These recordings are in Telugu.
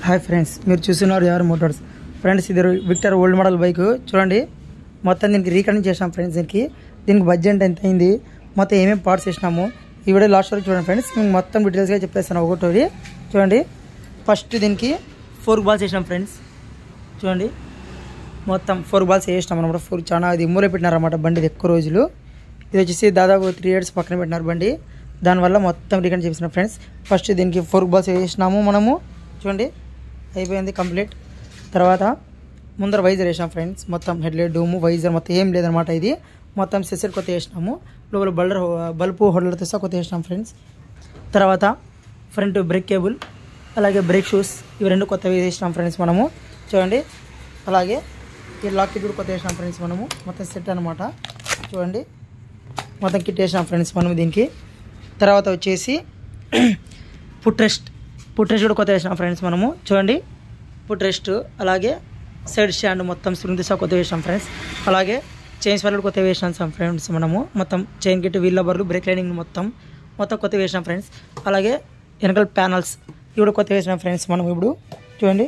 హాయ్ ఫ్రెండ్స్, మీరు చూస్తున్నారు యార్ మోటార్స్. ఫ్రెండ్స్, ఇది విక్టర్ ఓల్డ్ మోడల్ బైక్ చూడండి. మొత్తం దీనికి రీకనెక్ట్ చేసాం ఫ్రెండ్స్. దీనికి బడ్జెట్ ఎంత అయింది, మొత్తం ఏమేమి పార్ట్స్ వేసినాము ఈ వీడియో లాస్ట్ వరకు చూడండి ఫ్రెండ్స్. మేము మొత్తం డీటెయిల్స్గా చెప్పేస్తాను ఒకటి చూడండి. ఫస్ట్ దీనికి 4 బాల్స్ వేసినాం ఫ్రెండ్స్. చూడండి, మొత్తం 4 బాల్స్ వేసినాం అనమాట. 4 చాలా ఇది మూల పెట్టినారన్నమాట బండి ఎక్కువ రోజులు. ఇది వచ్చేసి దాదాపు 3 years పక్కన పెట్టినారు బండి. దానివల్ల మొత్తం రీకనెక్ట్ చేసినాం ఫ్రెండ్స్. ఫస్ట్ దీనికి 4 బాల్స్ వేసినాము మనము. చూడండి, అయిపోయింది కంప్లీట్. తర్వాత ముందర వైజర్ వేసాం ఫ్రెండ్స్. మొత్తం హెడ్లైట్, డూము, వైజర్ మొత్తం ఏం లేదనమాట. ఇది మొత్తం సెసెట్ కొత్త వేసినాము. లోపల బల్బు హోల్డర్తో సహా కొత్త వేసినాం ఫ్రెండ్స్. తర్వాత ఫ్రంట్ బ్రేక్ కేబుల్, అలాగే బ్రేక్ షూస్, ఇవి 2 కొత్తవి వేసినాం ఫ్రెండ్స్ మనము. చూడండి, అలాగే ఈ లాక్ కిట్ కూడా కొత్త వేసినాం ఫ్రెండ్స్ మనము. మొత్తం సెట్ అనమాట. చూడండి, మొత్తం కిట్ వేసినాం ఫ్రెండ్స్ మనము దీనికి. తర్వాత వచ్చేసి ఫుట్ రెస్ట్ కూడా కొత్త వేసినాం ఫ్రెండ్స్ మనము. చూడండి, ఫుట్ రెస్ట్, అలాగే సైడ్ స్టాండ్ మొత్తం స్ప్రింగ్ దిశ కొత్త వేసినాం ఫ్రెండ్స్. అలాగే చైన్ స్పానర్ కొత్త వేసినాం ఫ్రెండ్స్ మనము. మొత్తం చైన్ కిట్, వీల్ లబర్లు, బ్రేక్ లైనింగ్ మొత్తం కొత్త వేసినాం ఫ్రెండ్స్. అలాగే వెనకాల ప్యానల్స్ ఇవి కూడా కొత్త వేసినాం ఫ్రెండ్స్ మనం. ఇప్పుడు చూడండి,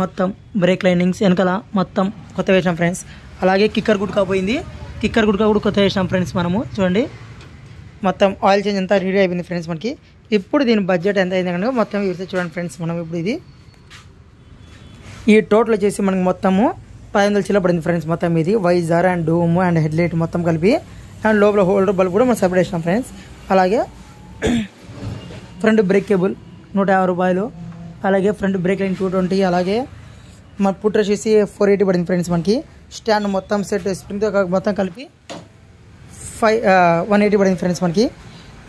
మొత్తం బ్రేక్ లైనింగ్స్ వెనకాల మొత్తం కొత్త వేసినాం ఫ్రెండ్స్. అలాగే కిక్కర్ గుడ్కా పోయింది, కిక్కర్ గుడ్కా కూడా కొత్త వేసినాం ఫ్రెండ్స్ మనము. చూడండి, మొత్తం ఆయిల్ చేంజ్ అంతా రెడీ అయిపోయింది ఫ్రెండ్స్ మనకి. ఇప్పుడు దీని బడ్జెట్ ఎంత అయింది కనుక మొత్తం ఇస్తే చూడండి ఫ్రెండ్స్ మనం. ఇప్పుడు ఇది ఈ టోటల్ వచ్చేసి మనకి మొత్తము 500 చిల్ల పడింది ఫ్రెండ్స్. మొత్తం ఇది visor and dome and headlight మొత్తం కలిపి, అండ్ లోపల హోల్డర్ బల్బ్ కూడా మనం సపరేట్ చేసినాం ఫ్రెండ్స్. అలాగే ఫ్రంట్ బ్రేక్ కేబుల్ 150 రూపాయలు, అలాగే ఫ్రంట్ బ్రేక్ లైన్ 220, అలాగే మన పుట్ర వచ్చేసి 480 పడింది ఫ్రెండ్స్ మనకి. స్టాండ్ మొత్తం సెట్ స్ప్రింగ్తో మొత్తం కలిపి 180 పడింది ఫ్రెండ్స్ మనకి.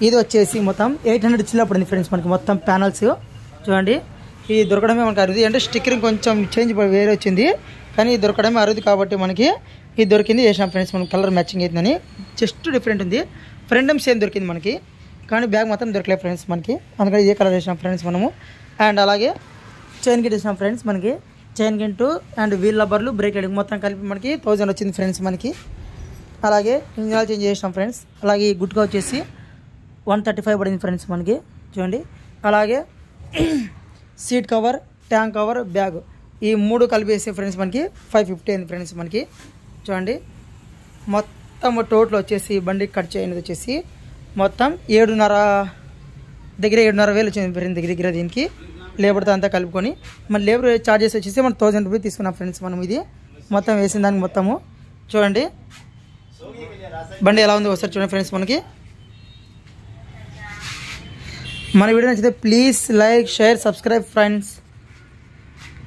ఇది వచ్చేసి మొత్తం 800 చిల్ల పడింది ఫ్రెండ్స్ మనకి. మొత్తం ప్యానల్స్ చూడండి, ఇది దొరకడమే మనకి అరుది. అంటే స్టిక్కరింగ్ కొంచెం చేంజ్ వేరే వచ్చింది, కానీ ఇది దొరకడమే అరుది కాబట్టి మనకి ఇది దొరికింది వేసినాం ఫ్రెండ్స్. మనం కలర్ మ్యాచింగ్ అవుతుందని జస్ట్ డిఫరెంట్ ఉంది. ఫ్రంట్ సేమ్ దొరికింది మనకి, కానీ బ్యాగ్ మొత్తం దొరకలేదు ఫ్రెండ్స్ మనకి. అందుకని ఏ కలర్ వేసినాం ఫ్రెండ్స్ మనము. అండ్ అలాగే చైన్ గిట్ వేసినాం ఫ్రెండ్స్ మనకి. చైన్ గిట్ అండ్ వీల్ లబ్బర్లు, బ్రేక్ లైనింగ్ మొత్తం కలిపి మనకి 1000 వచ్చింది ఫ్రెండ్స్ మనకి. అలాగే ఇంజన్ చేంజ్ చేసినాం ఫ్రెండ్స్. అలాగే ఈ గుడ్గా వచ్చేసి 135 పడింది ఫ్రెండ్స్ మనకి. చూడండి, అలాగే seat cover, tank cover, bag ఈ 3 కలిపి వేసే ఫ్రెండ్స్ మనకి 550 అయింది ఫ్రెండ్స్ మనకి. చూడండి, మొత్తం టోటల్ వచ్చేసి బండి కట్ చేయనిది వచ్చేసి మొత్తం 7,500 వచ్చింది ఫ్రెండ్స్ దగ్గర దీనికి. లేబర్తో అంతా కలుపుకొని మన లేబర్ ఛార్జెస్ వచ్చేసి మనం 1000 రూపీస్ తీసుకున్నాం ఫ్రెండ్స్ మనం. ఇది మొత్తం వేసిన దానికి మొత్తము. చూడండి, బండి ఎలా ఉంది ఒకసారి చూడండి ఫ్రెండ్స్ మనకి. మన వీడియో నచ్చితే please like, share, subscribe friends.